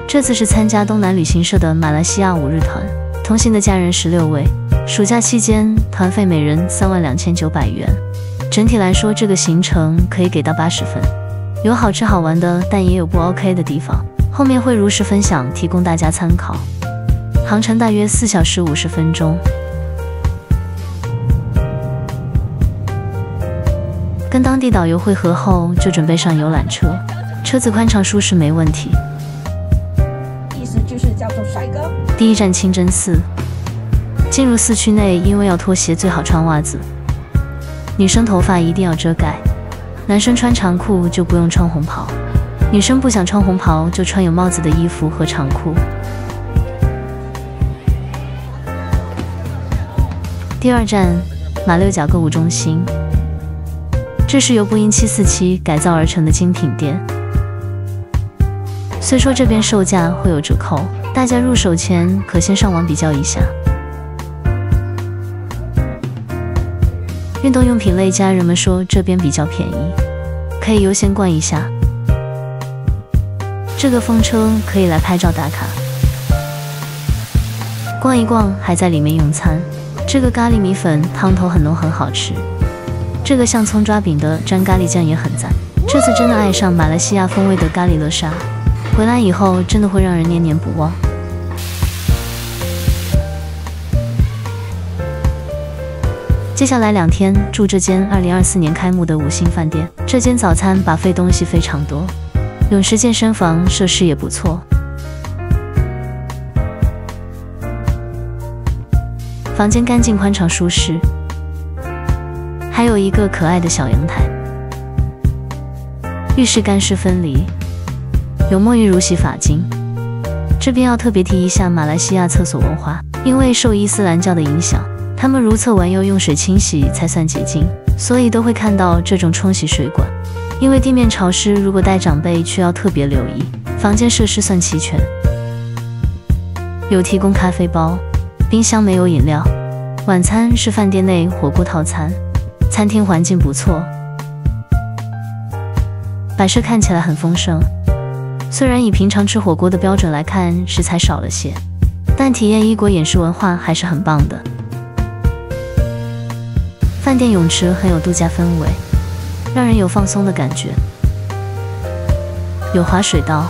这次是参加东南旅行社的马来西亚5日团，同行的家人16位。暑假期间，团费每人32900元。整体来说，这个行程可以给到80分，有好吃好玩的，但也有不 OK 的地方。后面会如实分享，提供大家参考。航程大约4小时50分钟。跟当地导游会合后，就准备上游览车，车子宽敞舒适没问题。意思就是叫做帅哥。第一站清真寺。进入寺区内，因为要脱鞋，最好穿袜子。女生头发一定要遮盖，男生穿长裤就不用穿红袍。女生不想穿红袍，就穿有帽子的衣服和长裤。第二站，马六甲购物中心。这是由波音747改造而成的精品店。虽说这边售价会有折扣，大家入手前可先上网比较一下。运动用品类家人们说这边比较便宜，可以优先逛一下。这个风车可以来拍照打卡。逛一逛，还在里面用餐。这个咖喱米粉汤头很浓，很好吃。这个像葱抓饼的沾咖喱酱也很赞。这次真的爱上马来西亚风味的咖喱乐沙，回来以后真的会让人念念不忘。接下来2天住这间2024年开幕的5星饭店。这间早餐buffet东西非常多，泳池、健身房设施也不错。房间干净、宽敞、舒适，还有一个可爱的小阳台。浴室干湿分离，有沐浴乳、洗发精。这边要特别提一下马来西亚厕所文化，因为受伊斯兰教的影响，他们如厕完要用水清洗才算洁净，所以都会看到这种冲洗水管。因为地面潮湿，如果带长辈去要特别留意。房间设施算齐全，有提供咖啡包，冰箱没有饮料。晚餐是饭店内火锅套餐，餐厅环境不错，摆设看起来很丰盛。虽然以平常吃火锅的标准来看，食材少了些，但体验异国饮食文化还是很棒的。饭店泳池很有度假氛围，让人有放松的感觉。有滑水道，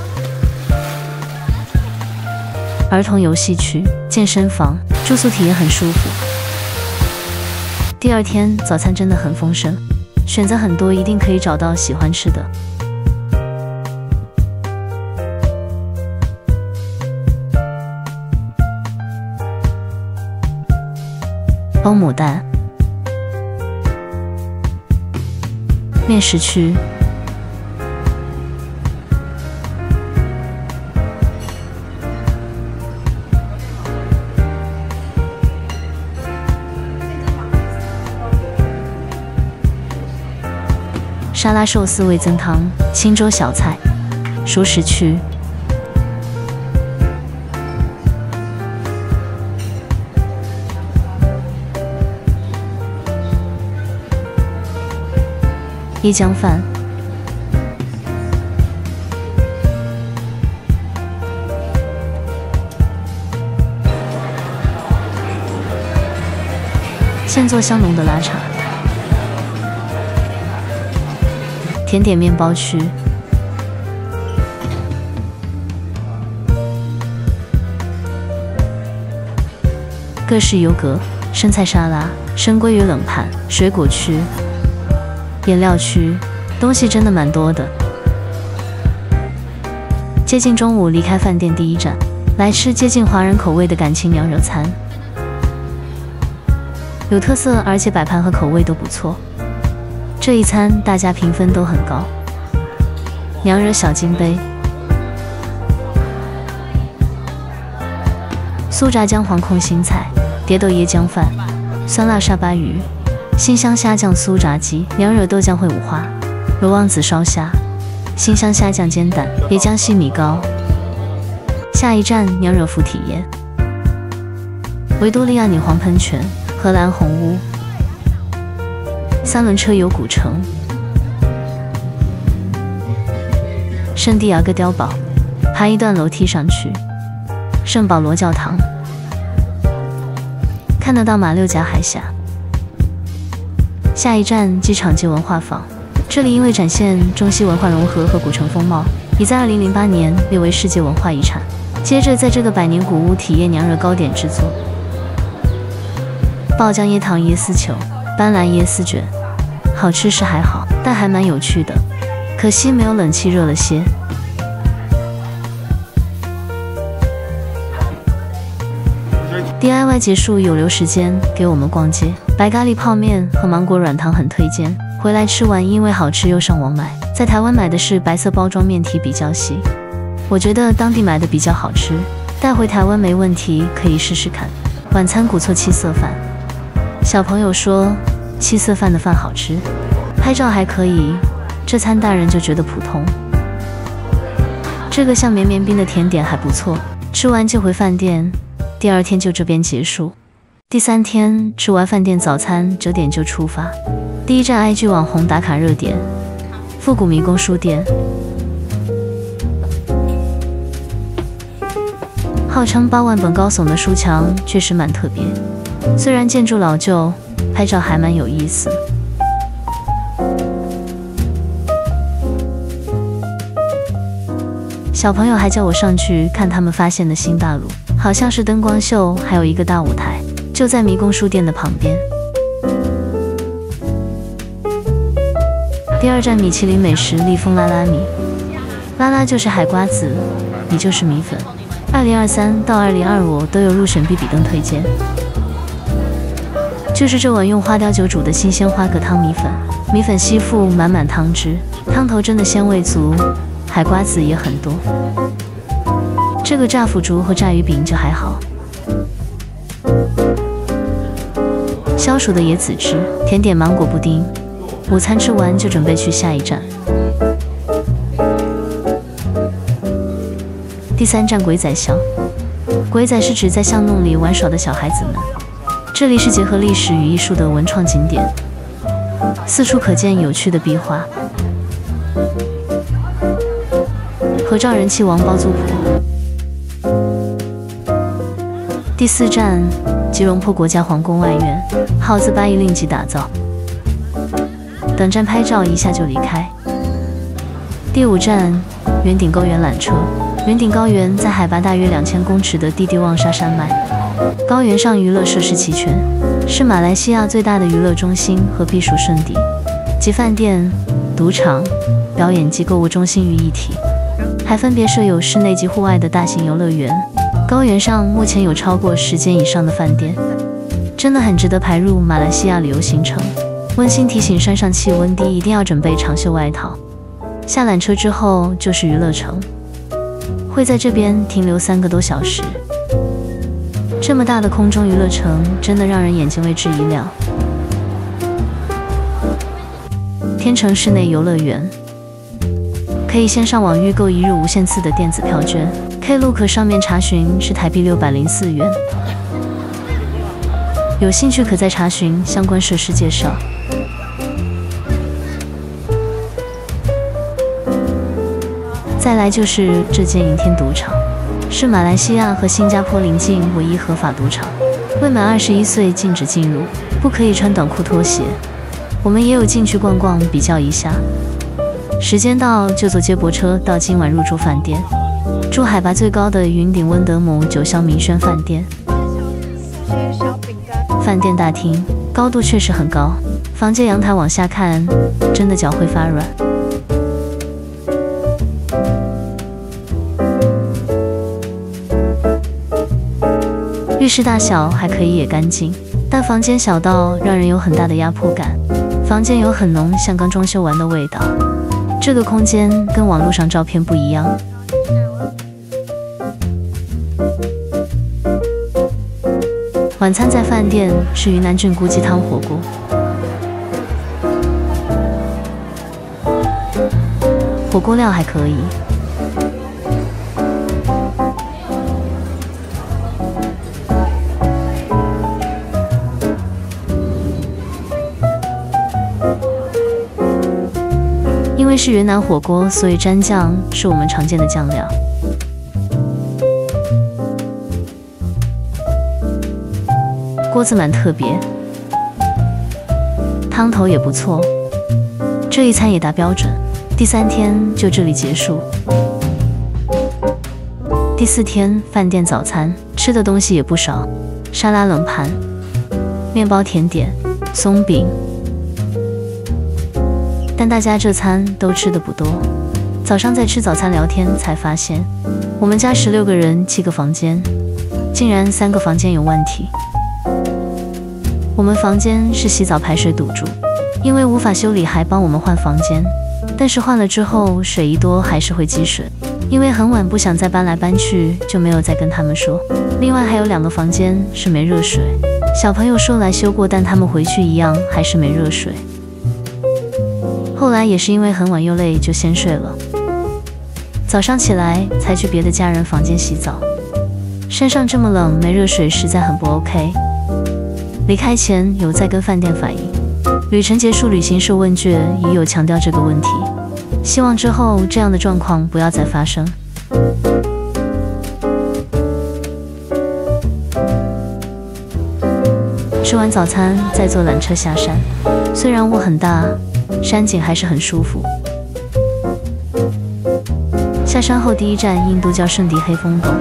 儿童游戏区、健身房，住宿体验很舒服。第二天早餐真的很丰盛，选择很多，一定可以找到喜欢吃的。欧牡丹面食区，沙拉寿司味增汤，清粥小菜，熟食区。椰浆饭，现做香浓的拉茶，甜点面包区，各式优格、生菜沙拉、生鲑鱼冷盘，水果区。饮料区，东西真的蛮多的。接近中午离开饭店第一站，来吃接近华人口味的感情娘惹餐，有特色，而且摆盘和口味都不错。这一餐大家评分都很高。娘惹小金杯，酥炸姜黄空心菜，蝶豆椰浆饭，酸辣沙巴鱼。新香虾酱酥炸鸡，娘惹豆浆烩五花，罗旺子烧虾，新香虾酱煎蛋，椰浆西米糕。下一站娘惹服体验，维多利亚女皇喷泉，荷兰红屋，3轮车游古城，圣地亚哥碉堡，爬一段楼梯上去，圣保罗教堂，看得到马六甲海峡。下一站机场及文化坊，这里因为展现中西文化融合和古城风貌，已在2008年列为世界文化遗产。接着在这个百年古屋体验娘惹糕点制作，爆浆椰糖椰丝球、斑斓椰丝卷，好吃是还好，但还蛮有趣的，可惜没有冷气，热了些。DIY 结束，有留时间给我们逛街，白咖喱泡面和芒果软糖很推荐。回来吃完，因为好吃又上网买，在台湾买的是白色包装，面体比较细，我觉得当地买的比较好吃，带回台湾没问题，可以试试看。晚餐古厝七色饭，小朋友说七色饭的饭好吃，拍照还可以，这餐大人就觉得普通。这个像绵绵冰的甜点还不错，吃完就回饭店。第二天就这边结束，第3天吃完饭店早餐9点就出发。第一站 IG 网红打卡热点，复古迷宫书店，号称8万本高耸的书墙，确实蛮特别。虽然建筑老旧，拍照还蛮有意思。小朋友还叫我上去看他们发现的新大陆，好像是灯光秀，还有一个大舞台，就在迷宫书店的旁边。第二站米其林美食立丰拉拉米，拉拉就是海瓜子，米就是米粉。2023到2025都有入选必比登推荐。就是这碗用花雕酒煮的新鲜花蛤汤米粉，米粉吸附满满汤汁，汤头真的鲜味足。海瓜子也很多，这个炸腐竹和炸鱼饼就还好。消暑的椰子汁，甜点芒果布丁。午餐吃完就准备去下一站。第3站鬼仔巷，鬼仔是指在巷弄里玩耍的小孩子们，这里是结合历史与艺术的文创景点，四处可见有趣的壁画。合照人气王包租婆。第4站吉隆坡国家皇宫外院，耗资8亿令吉打造，等站拍照一下就离开。第5站圆顶高原缆车，圆顶高原在海拔大约2000公尺的蒂蒂旺沙山脉，高原上娱乐设施齐全，是马来西亚最大的娱乐中心和避暑胜地，集饭店、赌场、表演及购物中心于一体。还分别设有室内及户外的大型游乐园。高原上目前有超过10间以上的饭店，真的很值得排入马来西亚旅游行程。温馨提醒：山上气温低，一定要准备长袖外套。下缆车之后就是娱乐城，会在这边停留3个多小时。这么大的空中娱乐城，真的让人眼睛为之一亮。天成室内游乐园。可以先上网预购1日无限次的电子票券 ，Klook 上面查询是台币604元。有兴趣可再查询相关设施介绍。再来就是这间银天赌场，是马来西亚和新加坡邻近唯一合法赌场，未满21岁禁止进入，不可以穿短裤拖鞋。我们也有进去逛逛，比较一下。时间到就坐接驳车到今晚入住饭店，住海拔最高的云顶温德姆9霄明轩饭店。饭店大厅高度确实很高，房间阳台往下看，真的脚会发软。浴室大小还可以也干净，但房间小到让人有很大的压迫感。房间有很浓像刚装修完的味道。这个空间跟网络上照片不一样。晚餐在饭店是云南菌菇鸡汤火锅，火锅料还可以。因为是云南火锅，所以蘸酱是我们常见的酱料。锅子蛮特别，汤头也不错，这一餐也达标准。第3天就这里结束。第4天饭店早餐吃的东西也不少，沙拉冷盘、面包甜点、松饼，但大家这餐都吃的不多。早上在吃早餐聊天才发现，我们家16个人7个房间，竟然3个房间有问题。我们房间是洗澡排水堵住，因为无法修理还帮我们换房间，但是换了之后水一多还是会积水，因为很晚不想再搬来搬去，就没有再跟他们说。另外还有2个房间是没热水，小朋友说来修过，但他们回去一样还是没热水。后来也是因为很晚又累，就先睡了。早上起来才去别的家人房间洗澡。山上这么冷，没热水实在很不 OK。离开前有在跟饭店反映，旅程结束，旅行社问卷也有强调这个问题，希望之后这样的状况不要再发生。吃完早餐再坐缆车下山，虽然雾很大，山景还是很舒服。下山后第一站印度教圣地黑风洞，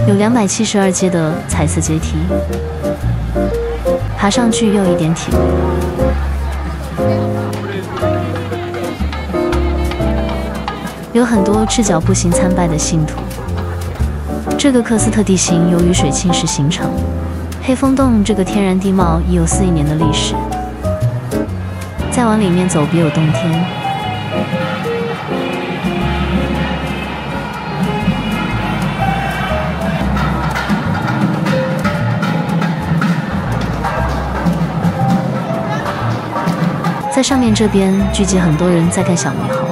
有272阶的彩色阶梯，爬上去要一点体力。有很多赤脚步行参拜的信徒。这个喀斯特地形由于水侵蚀形成，黑风洞这个天然地貌已有4亿年的历史。再往里面走，别有洞天。在上面这边聚集很多人在看小猕猴。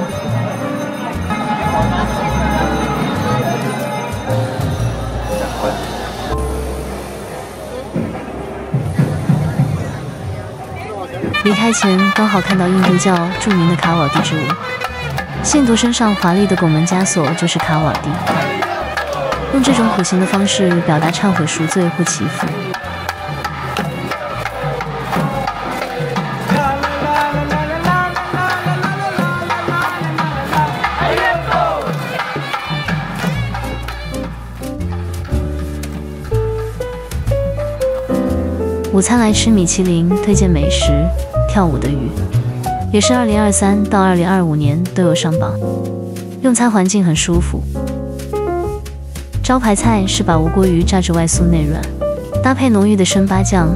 离开前刚好看到印度教著名的卡瓦蒂之舞，信徒身上华丽的拱门枷锁就是卡瓦蒂，用这种苦行的方式表达忏悔、赎罪或祈福。午餐来吃米其林推荐美食，跳舞的鱼，也是2023到2025年都有上榜。用餐环境很舒服。招牌菜是把无锅鱼炸至外酥内软，搭配浓郁的生八酱，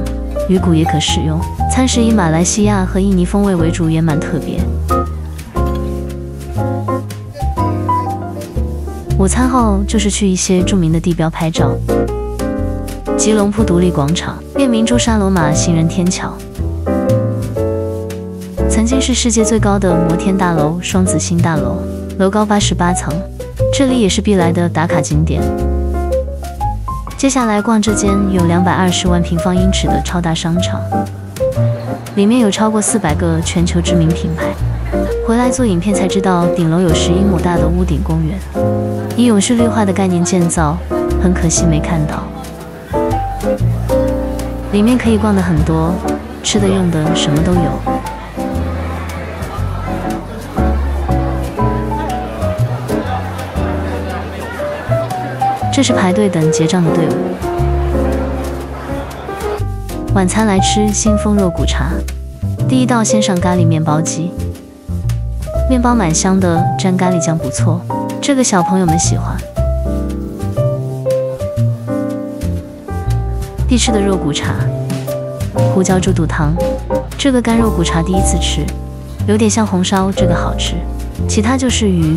鱼骨也可食用。餐食以马来西亚和印尼风味为主，也蛮特别。午餐后就是去一些著名的地标拍照。吉隆坡独立广场、列明珠沙罗马行人天桥，曾经是世界最高的摩天大楼双子星大楼，楼高88层，这里也是必来的打卡景点。接下来逛这间有220万平方英尺的超大商场，里面有超过400个全球知名品牌。回来做影片才知道，顶楼有11亩大的屋顶公园，以永续绿化的概念建造，很可惜没看到。里面可以逛的很多，吃的用的什么都有。这是排队等结账的队伍。晚餐来吃新丰肉骨茶，第一道先上咖喱面包鸡，面包蛮香的，沾咖喱酱不错，这个小朋友们喜欢。必吃的肉骨茶，胡椒猪肚汤，这个干肉骨茶第一次吃，有点像红烧，这个好吃。其他就是鱼、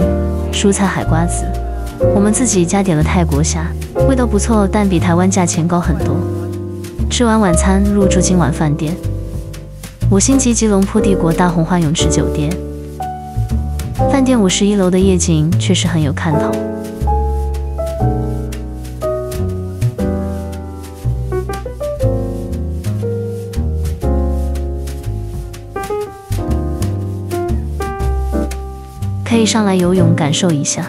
蔬菜、海瓜子，我们自己加点了泰国虾，味道不错，但比台湾价钱高很多。吃完晚餐入住今晚饭店，5星级吉隆坡帝国大红花泳池酒店。饭店51楼的夜景确实很有看头。可以上来游泳感受一下。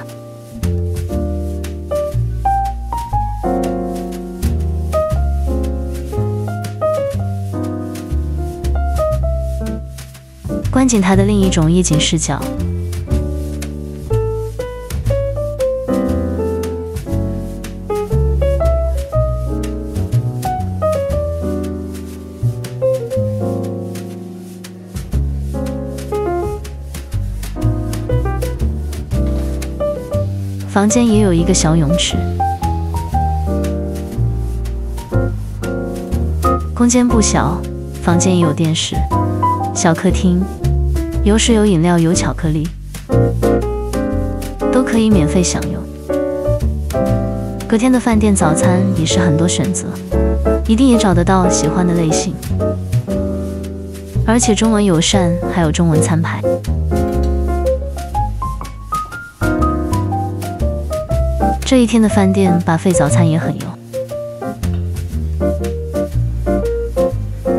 观景台的另一种夜景视角。房间也有一个小泳池，空间不小，房间也有电视，小客厅，有水有饮料有巧克力，都可以免费享用。隔天的饭店早餐也是很多选择，一定也找得到喜欢的类型，而且中文友善，还有中文餐牌。这一天的饭店buffet早餐也很油，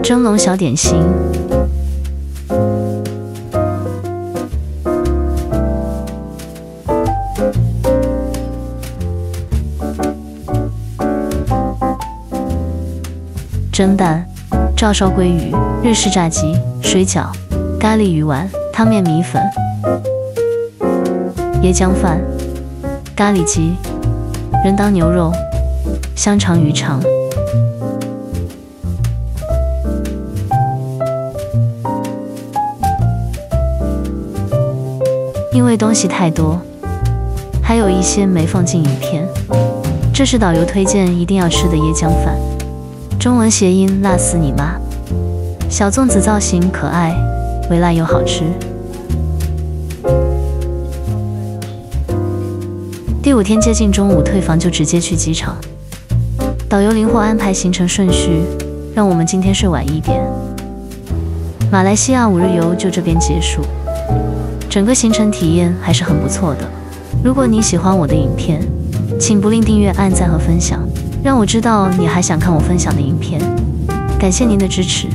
蒸笼小点心，蒸蛋、照烧鲑鱼、日式炸鸡、水饺、咖喱鱼丸、汤面米粉、椰浆饭、咖喱鸡、人当牛肉、香肠鱼肠。因为东西太多，还有一些没放进影片。这是导游推荐一定要吃的椰浆饭，中文谐音辣死你妈。小粽子造型可爱，微辣又好吃。第5天接近中午退房就直接去机场，导游灵活安排行程顺序，让我们今天睡晚一点。马来西亚5日游就这边结束，整个行程体验还是很不错的。如果你喜欢我的影片，请不吝订阅、按赞和分享，让我知道你还想看我分享的影片。感谢您的支持。